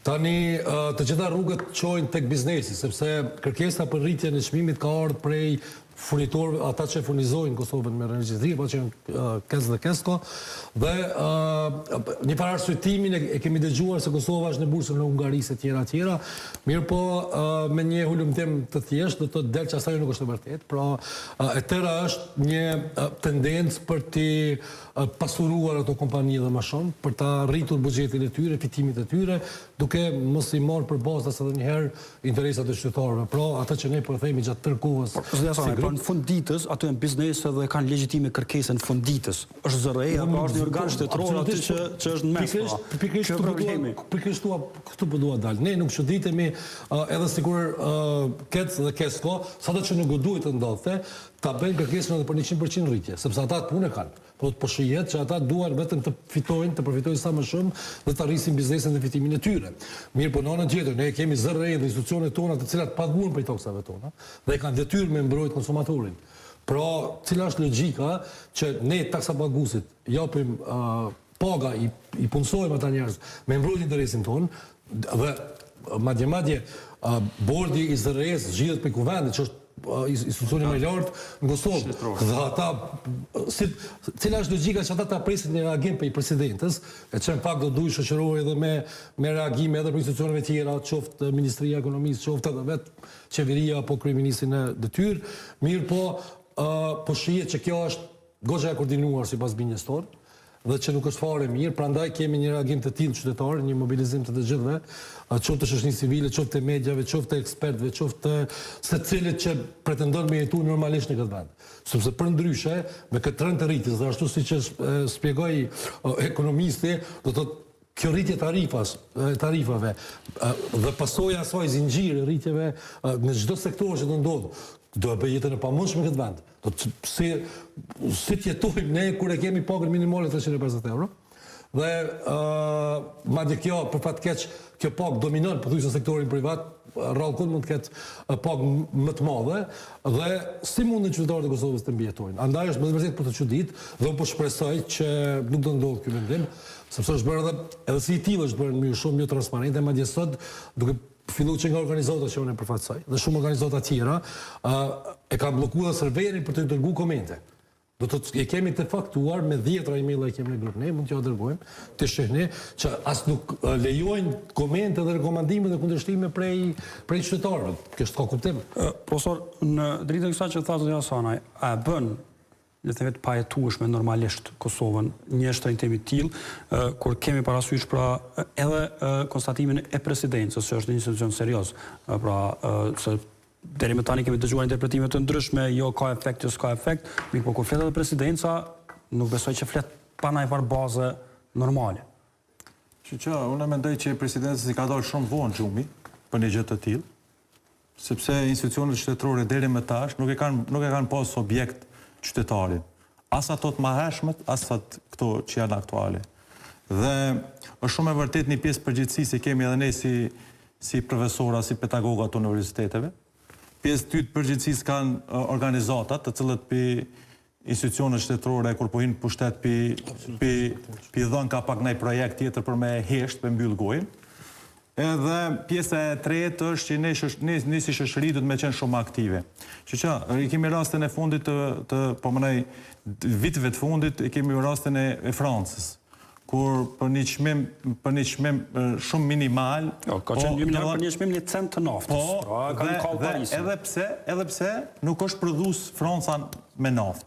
Tani, të gjitha rrugët qojnë tek biznesi, sepse kërkesa për rritjen e çmimit ka ardhur prej furnitorëve, ata që furnizojnë Kosovën me energji, po që janë KES dhe KESCO, dhe një farë arsyetimin e kemi dëgjuar se Kosova është në bursën e Hungarisë e tjera, mirë po me një hulumtim të thjeshtë, do të del që asaj nuk është e vërtetë, pra e tëra është një tendencë për të pasuruar ato kompani dhe më shumë, për të rritur buxhetin e tyre, fitimit e tyre, duke mos i marrë për bazë edhe një herë interesat e qytetarëve. Pra, ata që ne po themi gjatë tërë kohës. Në fund ditës, ato janë biznese dhe kanë legjitime kërkesën në fund ditës. Është ZRE, apo është një organ shtetëror aty që është në mes. Pikërisht këtu po dua dalë. Ne nuk çuditemi edhe sikur KEC dhe KESCO, sado që nuk duhet të ndodhte, ta bëjnë kërkesën edhe për 100% rritje, sepse ata punë kanë. Po shihet që ata duan vetëm të fitojnë, të përfitojnë sa më shumë dhe të arrisin biznesin dhe fitimin e tyre. Mirë, po në anën tjetër, ne kemi ZRE dhe institucionet tona të cilat paguajnë për toksave tona dhe kanë detyrë me mbrojtë konsumatorin. Pra, cila është logjika që ne taksapaguesit japim paga, i punësojmë ata njerëz me mbrojtje interesin ton dhe madje bordi i ZRE-s zgjidhet për kuvendit që është institucioni më i lartë në Kosovë. Dhe ata, cila është logjika që ata ta presin një reagim për i presidentës, e që në fakt do duhet shoqërohej edhe me reagime edhe për institucioneve tjera, qoftë Ministria e Ekonomisë, qoftë edhe vetë qeveria apo kryeministri në detyrë. Mirë po shihet që kjo është goxha e koordinuar sipas binjes tonë dhe që nuk është fare mirë, prandaj kemi një reagim të tillë qytetar, një mobilizim të gjithëve, qoftë të shoqërisë civile, qoftë të mediave, qoftë të ekspertëve, qoftë secilit që pretendon me jetu normalisht në këtë vend. Sepse përndryshe, me këtë trend të rritjes, dhe ashtu siç e shpjegoi ekonomisti, do të thotë kjo rritje tarifave dhe pasojë asaj zinxhiri rritjeve në çdo sektor që do ndodh, do e bëj jetën e pamundshme këtë vend. Si të jetojmë ne kur e kemi pagën minimale 350 euro, dhe madje kjo për fat keq kjo pagë dominon pothuajse sektorin privat, rrallkun mund të ketë pagë më të madhe dhe si mundin qytetarët e Kosovës të mbijetojnë. Andaj është më vërtet për të çudit dhe unë po shpresoj që nuk do ndodhë ky vendim, sepse është bërë edhe si i tillë është bërë në mënyrë shumë jo transparente, madje sot duke fillu që nga organizata që unë e përfaqësoj dhe shumë organizata tjera e ka bllokuar serverin për të dërguar komente. Do të e kemi të faktuar me 10 email e kemi në grup, ne mund t'ja dërgojmë të shihni që as nuk lejojnë komente dhe rekomandime dhe kundërshtime prej qytetarëve. Kjo s'ka kuptim. Profesor, në drejtë kësaj që tha zotja Sanaj, a bën le të vetë pajetueshme normalisht Kosovën një shtrenjtimi të tillë kur kemi parasysh pra edhe konstatimin e presidencës, që është një institucion serioz, pra se deri më tani kemi dëgjuar interpretime të ndryshme, jo ka efekt, jo s'ka efekt, mirë po kur flet edhe presidenca, nuk besoj që flet pa ndonjëfarë baze normale. Unë mendoj që presidenca i ka dalë shumë vonë xhumi për një gjë të tillë, sepse institucionet shtetërore deri më tash nuk e kanë pas objekt qytetarin. As ato të mëhershmet, as ato këto që janë aktuale. Dhe është shumë e vërtet një pjesë përgjithësisë kemi edhe ne si profesora, si pedagoga të universiteteve. Pjesë dytë përgjithësisë kanë organizatat, të cilët për institucionet shtetërore kur po hinë pushtet për dhënë ka pak ndaj projekt tjetër për me hesht, për mbyll gojën. Edhe pjesa e tretë është që ne si shoqëri duhet me qenë shumë aktive. I kemi rastin e fundit viteve të fundit, i kemi rastin e Francës, kur për një çmim shumë minimal. Ka qenë për një çmim 1 cent të naftës. Edhe pse nuk është prodhues Franca me naftë.